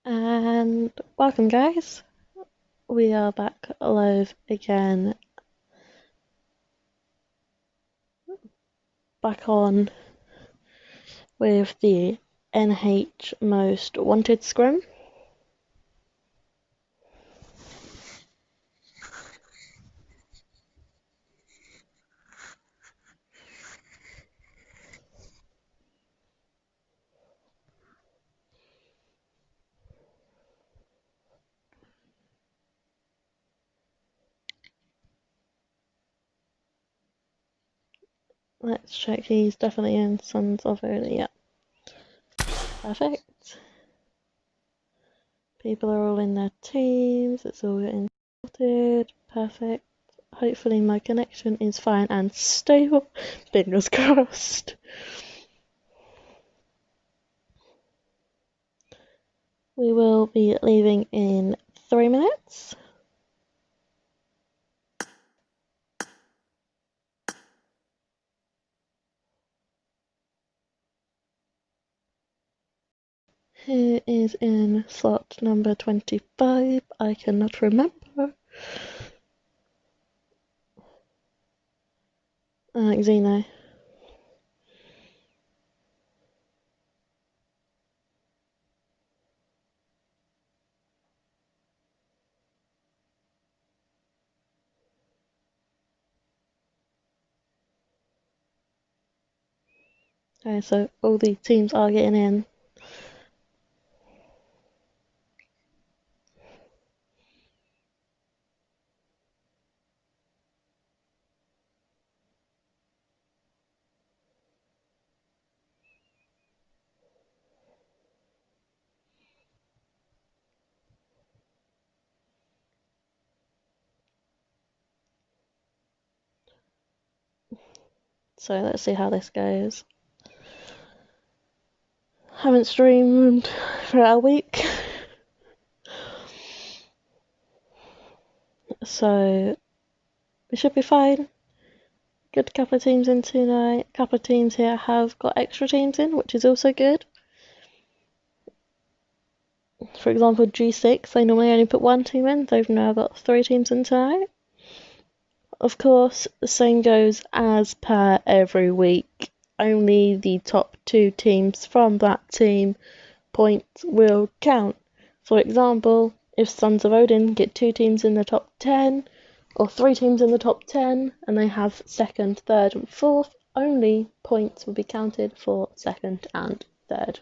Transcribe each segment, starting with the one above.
And welcome, guys. We are back live again, back on with the NH Most Wanted scrim. Let's check, he's definitely in Sons of Odin. Yeah, perfect. People are all in their teams, it's all getting sorted, perfect. Hopefully my connection is fine and stable, fingers crossed. We will be leaving in 3 minutes. Who is in slot number 25? I cannot remember. Xeno. Okay, so all the teams are getting in. So let's see how this goes. Haven't streamed for a week. So we should be fine. Good couple of teams in tonight. A couple of teams here have got extra teams in, which is also good. For example, G6, they normally only put one team in. They've now got 3 teams in tonight. Of course, the same goes as per every week. Only the top 2 teams from that team points will count. For example, if Sons of Odin get 2 teams in the top 10, or 3 teams in the top 10, and they have 2nd, 3rd, and 4th, only points will be counted for 2nd and 3rd.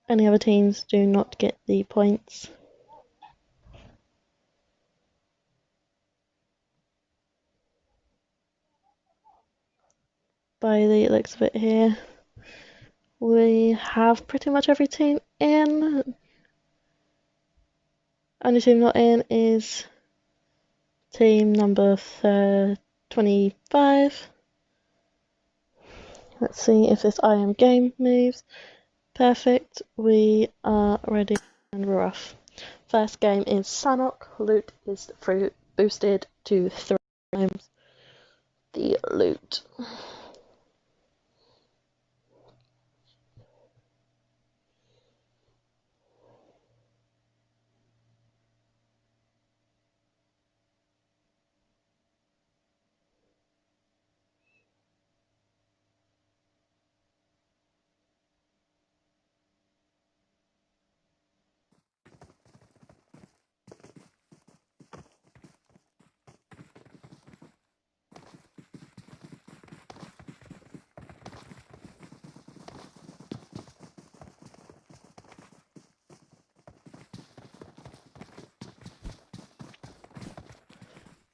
Any other teams do not get the points. By the looks of it here, we have pretty much every team in. Only team not in is team number 25. Let's see if this I am game moves. Perfect, we are ready and we're off. First game is Sanok. Loot is boosted to 3 times the loot.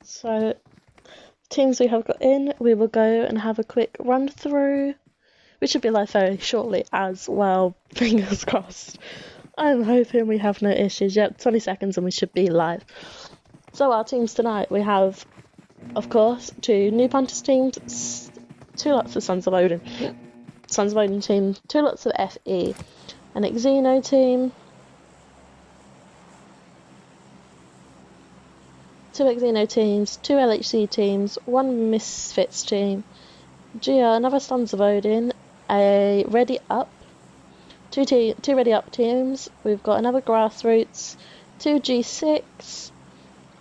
So, teams we have got in, we will go and have a quick run through. We should be live very shortly as well, fingers crossed. I'm hoping we have no issues yet. 20 seconds and we should be live. So our teams tonight, we have, of course, 2 New Punters teams, 2 lots of Sons of Odin. Sons of Odin team, 2 lots of FE. An Xeno team, 2 Xeno teams, 2 LHC teams, 1 Misfits team, Gia, another Sons of Odin, a Ready Up, two Ready Up teams. We've got another Grassroots, two G6.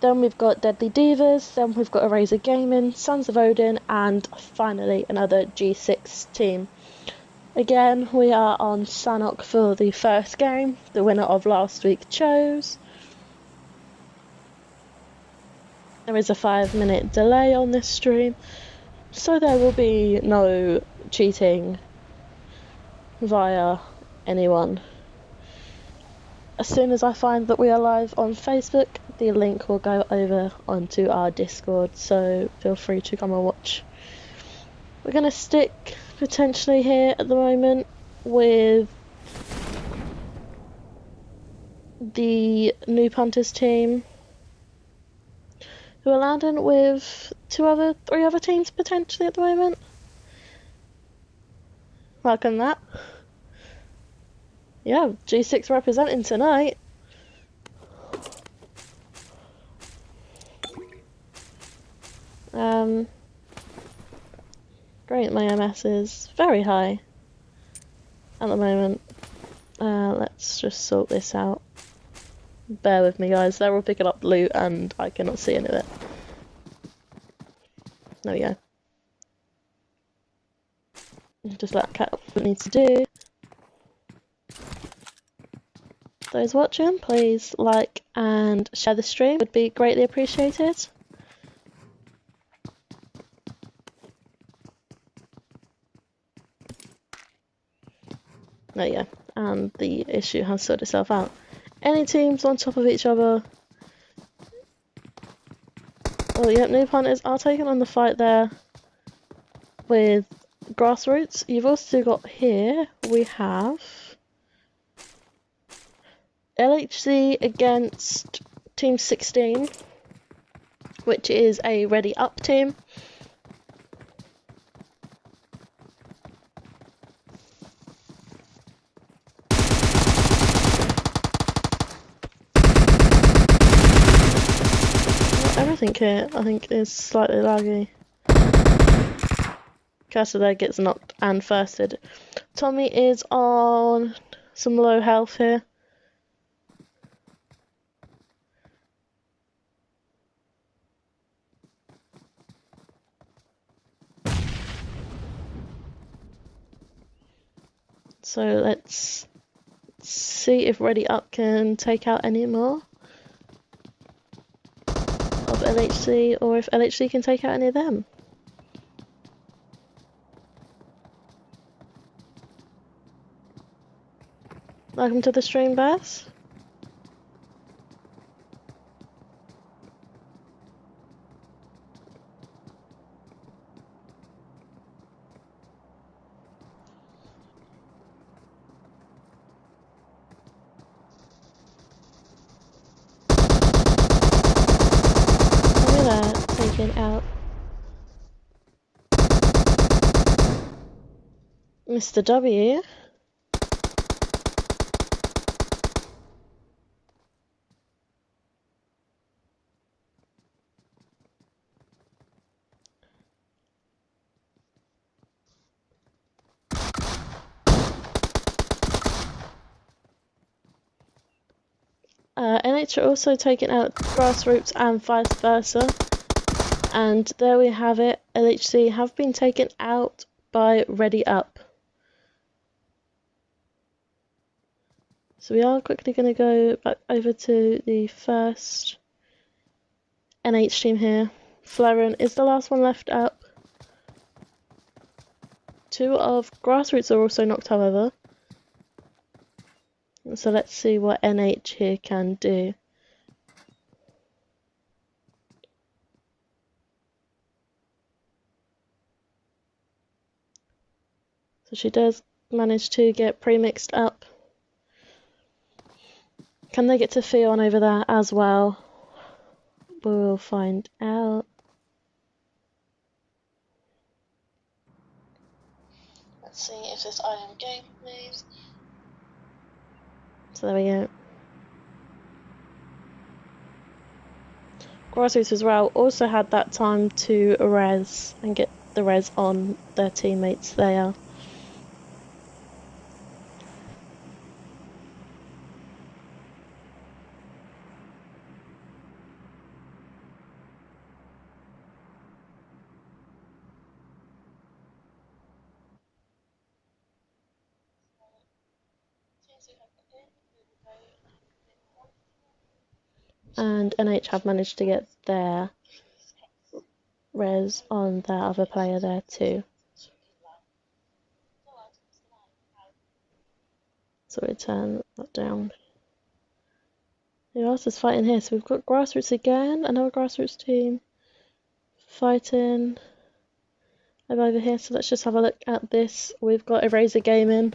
Then we've got Deadly Divas. Then we've got Eraser Gaming, Sons of Odin, and finally another G6 team. Again, we are on Sanok for the first game. The winner of last week chose. There is a 5-minute delay on this stream, so there will be no cheating via anyone. As soon as I find that we are live on Facebook, the link will go over onto our Discord, so feel free to come and watch. We're going to stick potentially here at the moment with the Noob Hunters team, who are landing with three other teams potentially at the moment. Welcome that. Yeah, G6 representing tonight. Great, my MS is very high at the moment. Let's just sort this out. Bear with me, guys. They're all picking up loot and I cannot see any of it. There we go. Just let Cat what it needs to do. Those watching, please like and share the stream. Would be greatly appreciated. There you go. And the issue has sorted itself out. Any teams on top of each other? Oh, yep, Noob Hunters are taking on the fight there with Grassroots. You've also got here, we have LHC against Team 16, which is a Ready Up team. Everything here, I think, is slightly laggy. Cursor there gets knocked and firsted. Tommy is on some low health here. So let's see if Ready Up can take out any more of LHC, or if LHC can take out any of them. Welcome to the stream, Bass. Taking out Mr. W. NH are also taking out Grassroots and vice versa. And there we have it. LHC have been taken out by Ready Up. So we are quickly going to go back over to the first NH team here. Flaren is the last one left up. Two of Grassroots are also knocked, however. So let's see what NH here can do. So she does manage to get pre-mixed up. Can they get to Fion over there as well? We'll find out. Let's see if this I am game moves. So there we go. Grassroots as well also had that time to res and get the res on their teammates there. And NH have managed to get their res on their other player there too. So we turn that down. Who else is fighting here? So we've got Grassroots again, another Grassroots team fighting over here. So let's just have a look at this. We've got Eraser Gaming.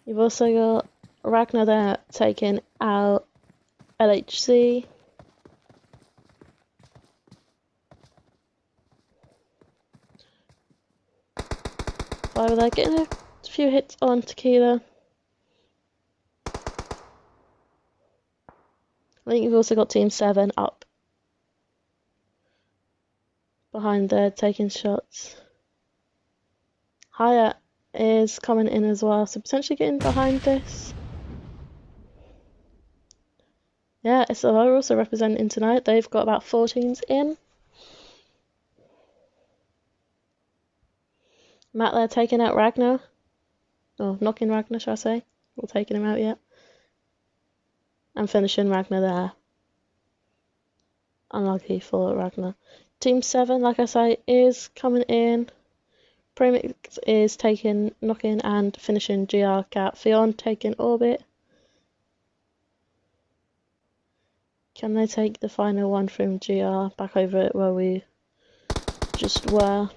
You've also got Ragnar there taking out LHC. Over there, getting a few hits on Tequila. I think you've also got Team 7 up behind there taking shots. Hyatt is coming in as well, so potentially getting behind this. Yeah, SLO are also representing tonight. They've got about 4 teams in. Matt there taking out Ragnar. Or knocking Ragnar, shall I say. Not taking him out yet. And finishing Ragnar there. Unlucky for Ragnar. Team 7, like I say, is coming in. Premix is knocking and finishing GR Cat. Fionn taking Orbit. Can they take the final one from GR back over it where we just were?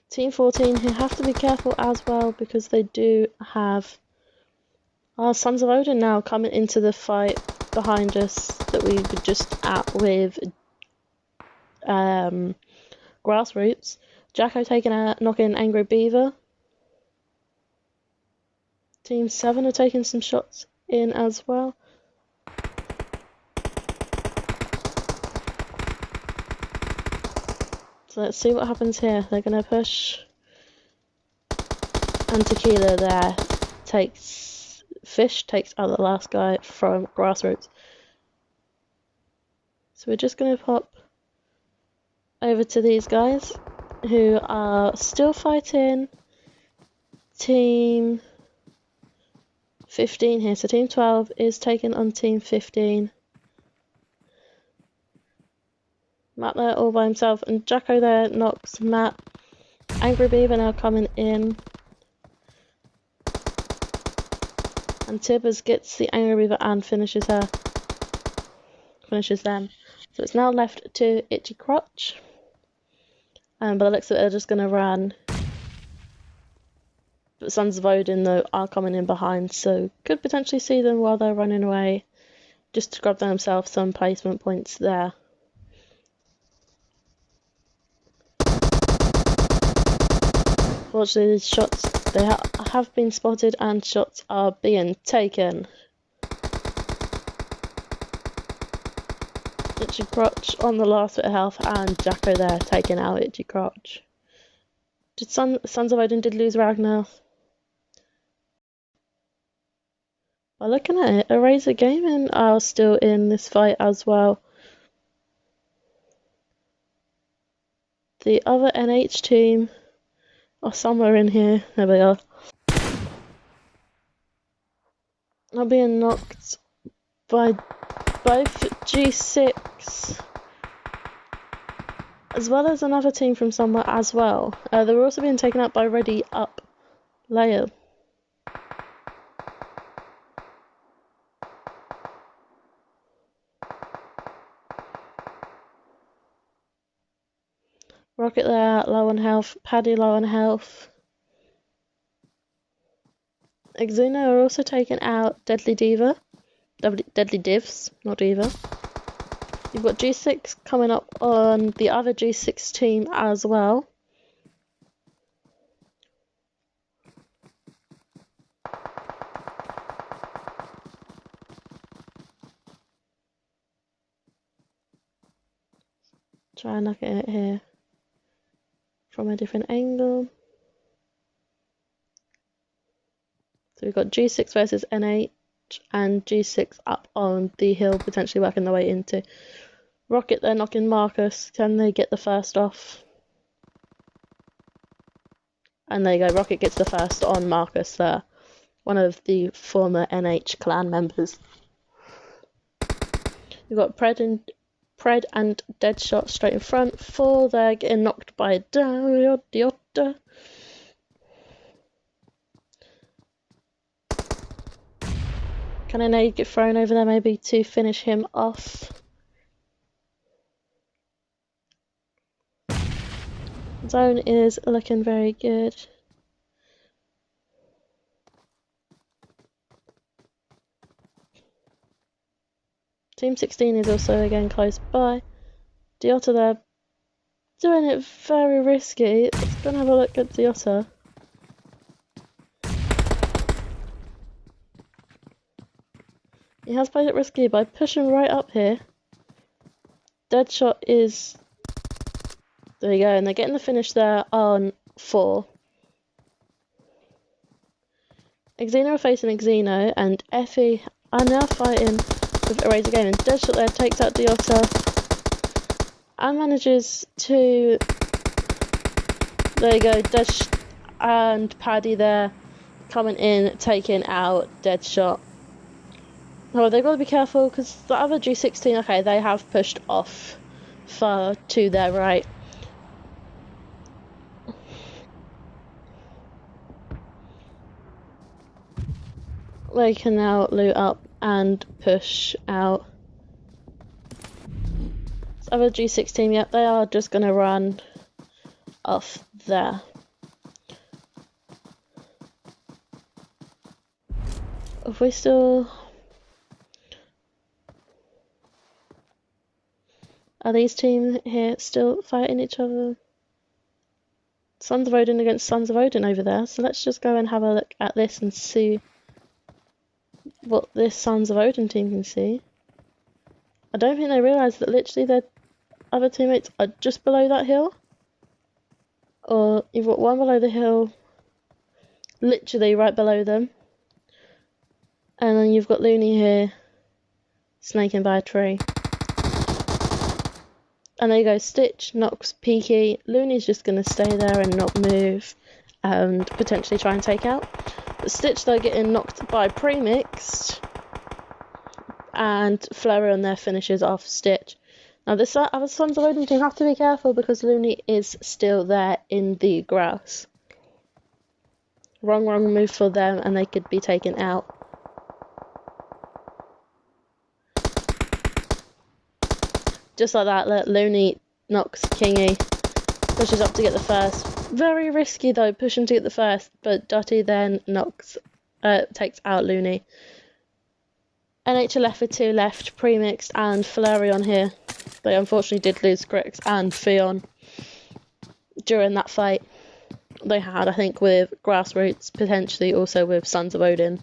Team 14 who have to be careful as well because they do have our Sons of Odin now coming into the fight behind us that we were just at with Grassroots. Jacko knocking Angry Beaver. Team 7 are taking some shots in as well. So let's see what happens here. They're going to push. And Tequila there takes out the last guy from Grassroots. So we're just going to pop over to these guys who are still fighting Team 15 here. So Team 12 is taking on Team 15. Matt there all by himself, and Jacko there knocks Matt. Angry Beaver now coming in. And Tibbers gets the Angry Beaver and finishes them. So it's now left to Itchy Crotch. By the looks of it, they're just going to run. But Sons of Odin, though, are coming in behind, so could potentially see them while they're running away, just to grab themselves some placement points there. Fortunately, these shots, they have been spotted and shots are being taken. Itchy Crotch on the last bit of health, and Jacko there taking out Itchy Crotch. Sons of Odin did lose Ragnar. By looking at it, Eraser Gaming are still in this fight as well. The other NH team are somewhere in here. There we are. Are being knocked by both G6 as well as another team from somewhere as well. They were also being taken out by Ready Up Layer. Rocket there, low on health. Paddy low on health. Exuna are also taking out Deadly Diva. Deadly Divs, not Diva. You've got G6 coming up on the other G6 team as well. Try and look at it here from a different angle. So we've got G6 versus NH and G6 up on the hill, potentially working their way into Rocket. They're knocking Marcus. Can they get the first off? And there you go, Rocket gets the first on Marcus there, one of the former NH clan members. We've got Pred and Deadshot straight in front. 4 there, getting knocked by Diota. Can a nade get thrown over there maybe to finish him off? Zone is looking very good. Team 16 is also again close by. Diota there, doing it very risky. Let's go and have a look at Diota. He has played it risky by pushing right up here. Deadshot is... There you go, and they're getting the finish there on 4. Xeno are facing Xeno, and Effie are now fighting with Eraser Game, and Deadshot there takes out Diota and manages to... There you go, Desh and Paddy there coming in, taking out Deadshot. Oh, they've got to be careful because the other G16, okay, they have pushed off far to their right. They can now loot up and push out. This other G16, yep, they are just going to run off there. If we still... Are these teams here still fighting each other? Sons of Odin against Sons of Odin over there. So let's just go and have a look at this and see what this Sons of Odin team can see. I don't think they realise that literally their other teammates are just below that hill. Or you've got one below the hill, literally right below them. And then you've got Looney here, snaking by a tree. And there you go, Stitch knocks Peaky. Looney's just going to stay there and not move and potentially try and take out. But Stitch though getting knocked by Premixed, and Flurry on there finishes off Stitch. Now this other Sons of Odin team have to be careful because Looney is still there in the grass. Wrong move for them and they could be taken out. Just like that, Looney knocks Kingy, pushes up to get the first. Very risky though, pushing to get the first, but Dotty then takes out Looney. NH are left with 2 left, Premixed and Flurry on here. They unfortunately did lose Grix and Fion during that fight they had, I think, with Grassroots, potentially also with Sons of Odin.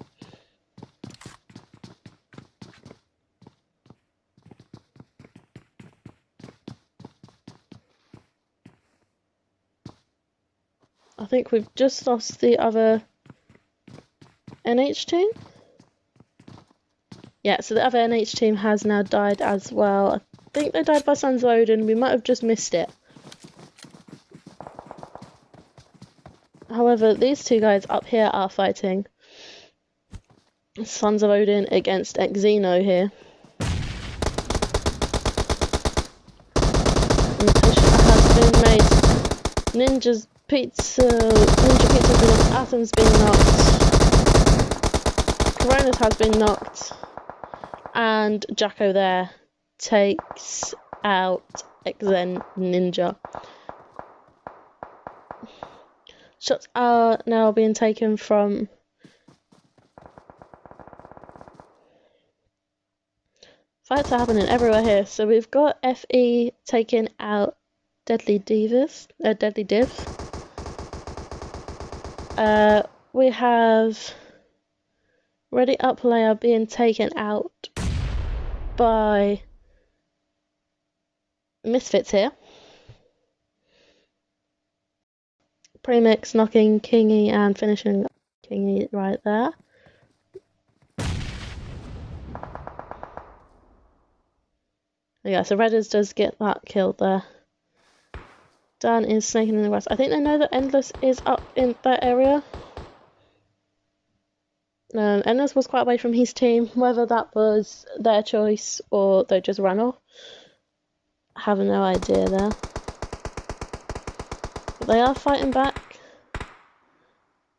I think we've just lost the other NH team. Yeah, so the other NH team has now died as well. I think they died by Sons of Odin. We might have just missed it. However, these 2 guys up here are fighting. Sons of Odin against Xeno here. And the push has been made. Ninja Pizza has been knocked. Atom's been knocked. Coronas has been knocked. And Jacko there takes out Xen Ninja. Shots are now being taken from fights are happening everywhere here. So we've got FE taking out Deadly Div. We have Ready Up player being taken out by Misfits here. Premix knocking Kingy and finishing Kingy right there. Yeah, so Redders does get that kill there. Dan is snaking in the west. I think they know that Endless is up in that area. Endless was quite away from his team, whether that was their choice or they just ran off. I have no idea there. But they are fighting back.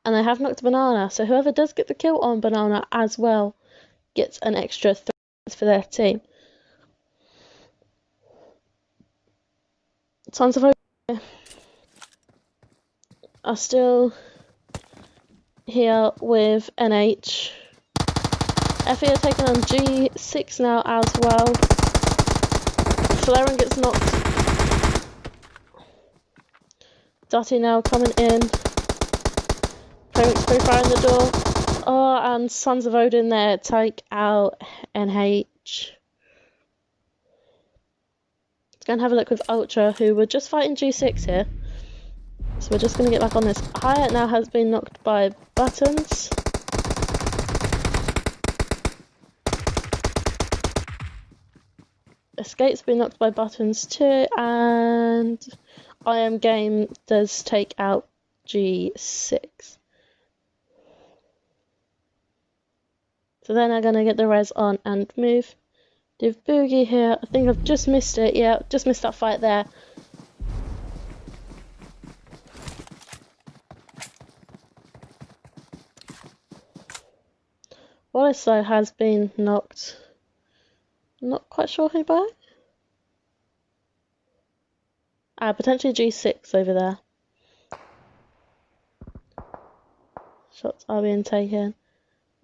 And they have knocked Banana, so whoever does get the kill on Banana as well gets an extra 3 points for their team. Sons of Hope are still here with NH. FE are taking on G6 now as well. Flaring gets knocked. Dotty now coming in. Premix free fire in the door. Oh, and Sons of Odin there take out NH. Let's go and have a look with Ultra, who were just fighting G6 here. So we're just going to get back on this. Hyatt now has been knocked by Buttons. Escape's been knocked by Buttons too, and I Am Game does take out G6. So then I'm going to get the res on and move. Do Boogie here. I think I've just missed it. Yeah, just missed that fight there. Wallace though has been knocked. Not quite sure who by. Potentially G6 over there. Shots are being taken.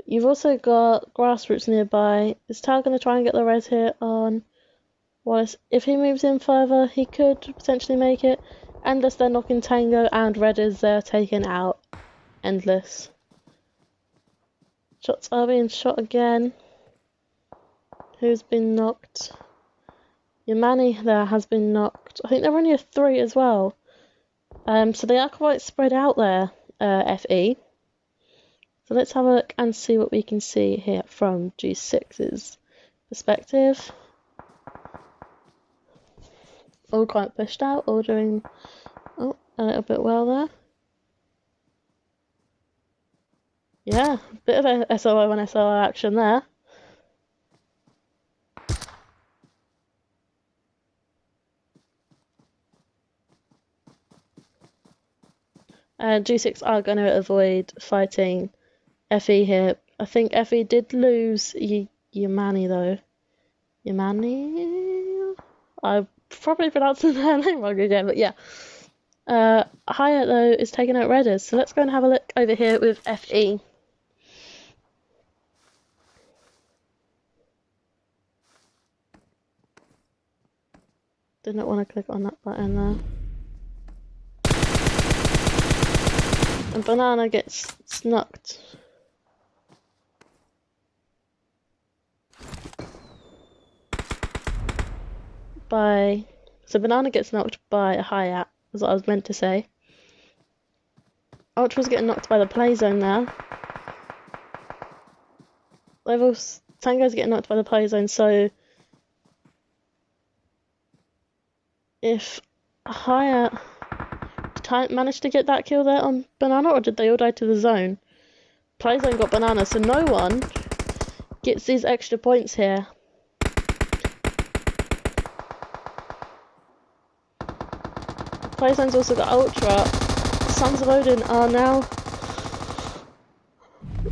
You've also got Grassroots nearby. Is Tao going to try and get the res here on Wallace? If he moves in further, he could potentially make it. Endless, they're knocking Tango, and Red is there taking out Endless. Shots are being shot again. Who's been knocked? Yamani there has been knocked. I think they're only a 3 as well. So they are quite spread out there, FE. So let's have a look and see what we can see here from G6's perspective. All quite pushed out, all doing a little bit well there. Yeah, bit of a SOO and SOO action there. G6 are going to avoid fighting FE here. I think FE did lose Yamani though. Yamani? I'm probably pronouncing their name wrong again, but yeah. Hyatt though is taking out Redders, so let's go and have a look over here with FE. Did not want to click on that button there. And Banana gets snucked. So Banana gets knocked by a Hyatt, is what I was meant to say. Ultra's getting knocked by the play zone there. Tango's getting knocked by the play zone, so if Hyatt managed to get that kill there on Banana, or did they all die to the zone? Play zone got Banana, so no one gets these extra points here. Playzone's also got Ultra. Sons of Odin are now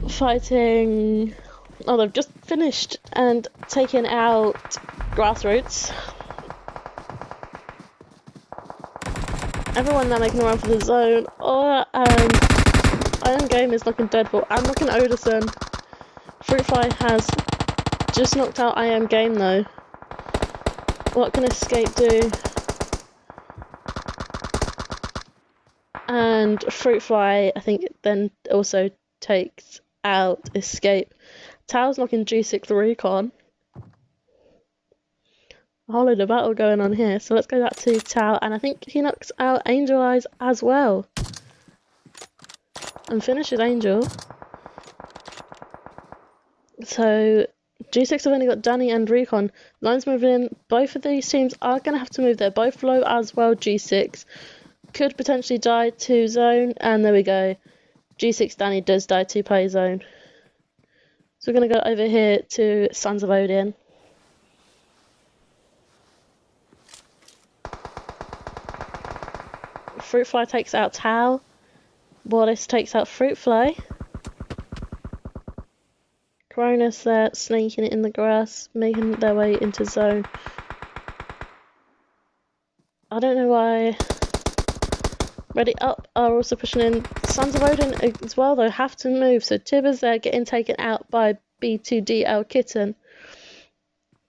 fighting. Oh, they've just finished and taken out Grassroots. Everyone now making a run for the zone. Oh, and Iron Game is knocking Deadpool and knocking Odison. Fruitfly has just knocked out I Am Game though. What can Escape do? And Fruitfly, I think, then also takes out Escape. Tao's knocking G6 Recon. A whole load of battle going on here. So let's go back to Tao, and I think he knocks out Angel Eyes as well. and finishes Angel. So G6 have only got Danny and Recon. Line's moving in. Both of these teams are going to have to move. They're both low as well. G6 could potentially die to zone, and there we go. G6 Danny does die to play zone. So we're going to go over here to Sons of Odin. Fruitfly takes out Tau. Wallace takes out Fruitfly. Cronus there, snaking it in the grass, making their way into zone. I don't know why. Ready Up are also pushing in. Sons of Odin as well, though, have to move. So Tibber's there getting taken out by B2DL Kitten.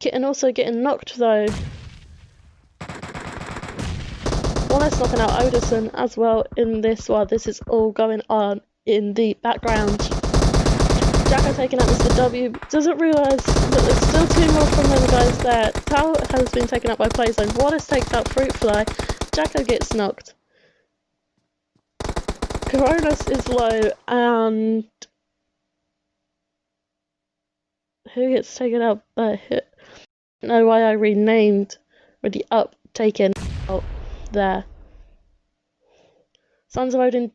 Kitten also getting knocked, though. Wallace knocking out Odison as well in this while this is all going on in the background. Jacko taking out Mr. W, doesn't realise that there's still two more from them guys there. Tau has been taken out by Playzone. Wallace takes out Fruitfly. Jacko gets knocked. Coronas is low, and who gets taken out by hit? I don't know why I renamed Ready Up, taken out there. Sons of Odin,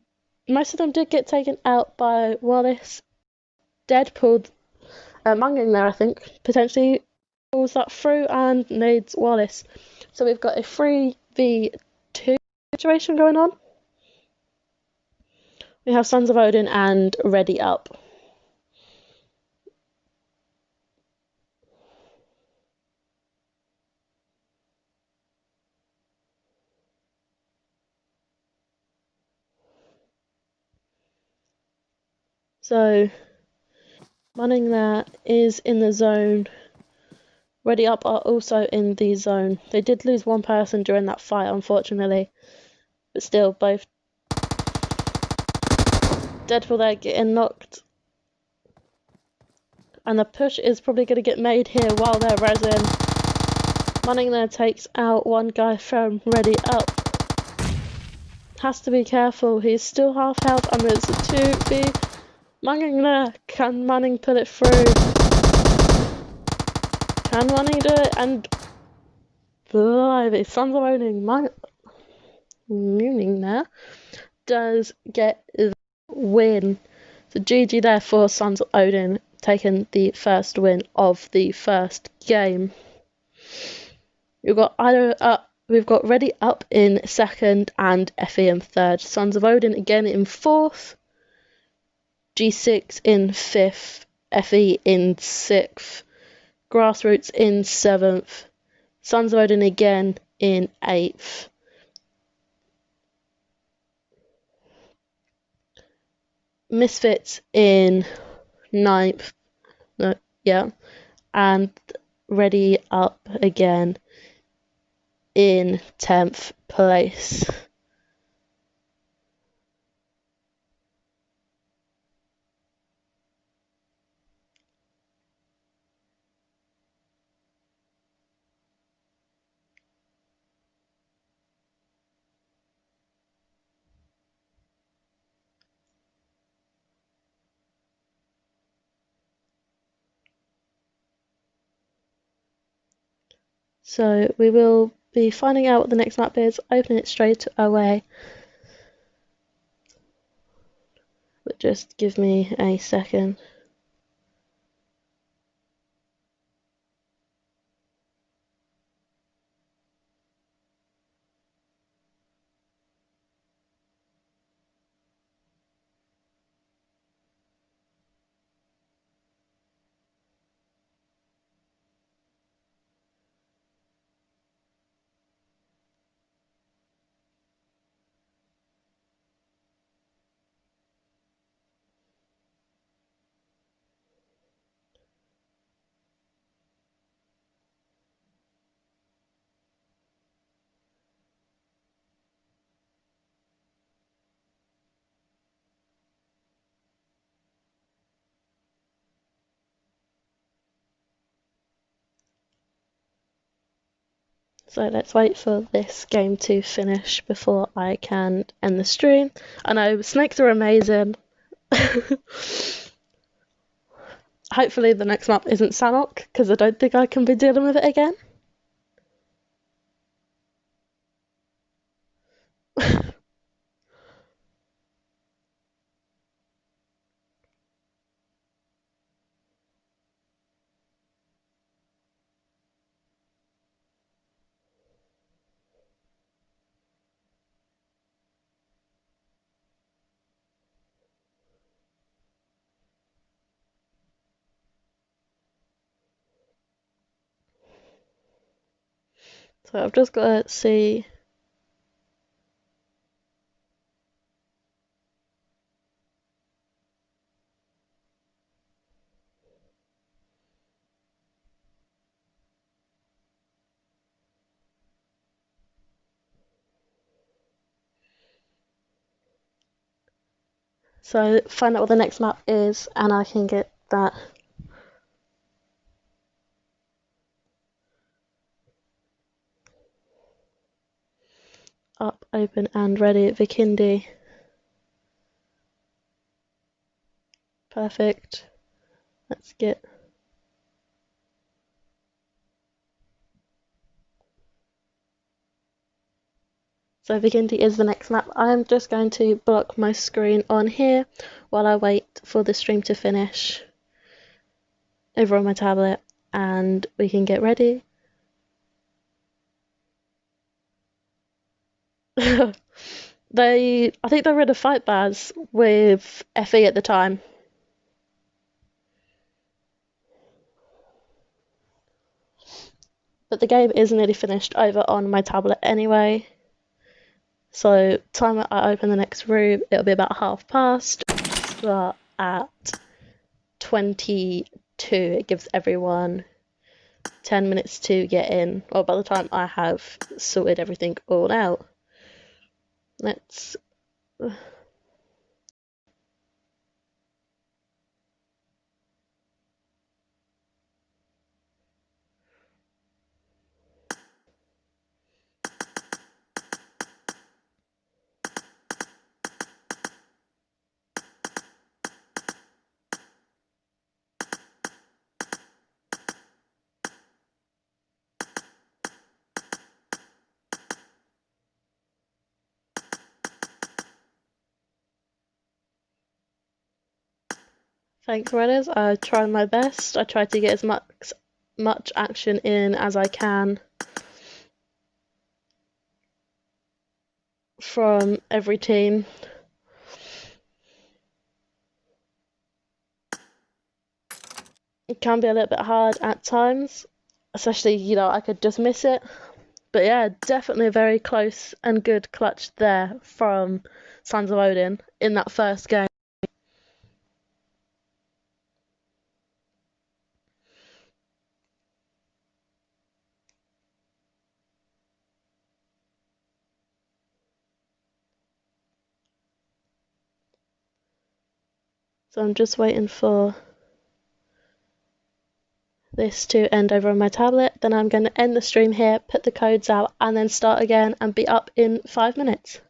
most of them did get taken out by Wallace. Deadpool, Manging there, I think, potentially pulls that through and nades Wallace. So we've got a 3v2 situation going on. We have Sons of Odin and Ready Up. So Manning there is in the zone. Ready Up are also in the zone. They did lose one person during that fight, unfortunately. But still, both. Deadpool there getting knocked. And the push is probably going to get made here while they're resin. Manning there takes out one guy from Ready Up. Has to be careful, he's still half health and there's a 2v. Manning there, can Manning pull it through? Can Manning do it? And blimey, Sons of Odin, Manning there does get the win. So GG there for Sons of Odin, taking the first win of the first game. We've got Ready Up in second and FE in third. Sons of Odin again in fourth. G6 in fifth. FE in sixth. Grassroots in seventh. Sons of Odin again in eighth. Misfits in ninth. No, yeah. And Ready Up again in 10th place. So we will be finding out what the next map is, opening it straight away. But just give me a second. So let's wait for this game to finish before I can end the stream. I know, snakes are amazing. Hopefully the next map isn't Sanhok, because I don't think I can be dealing with it again. So I've just got to see. So find out what the next map is, and I can get that. Up, open, and ready. Vikindi. Perfect. Let's get. So Vikindi is the next map. I'm just going to block my screen on here while I wait for the stream to finish over on my tablet, and we can get ready. I think they were in a fight baz with FE at the time. But the game is nearly finished over on my tablet anyway. So time I open the next room, it'll be about past. Start at 22. It gives everyone 10 minutes to get in. Or by the time I have sorted everything all out. Let's. Thanks, Redders. I tried my best. I tried to get as much action in as I can from every team. It can be a little bit hard at times, especially, I could just miss it. But yeah, definitely a very close and good clutch there from Sons of Odin in that first game. So I'm just waiting for this to end over on my tablet. Then I'm going to end the stream here, put the codes out, and then start again and be up in 5 minutes.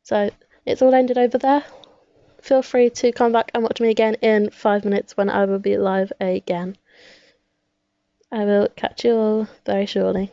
So it's all ended over there. Feel free to come back and watch me again in 5 minutes when I will be live again. I will catch you all very shortly.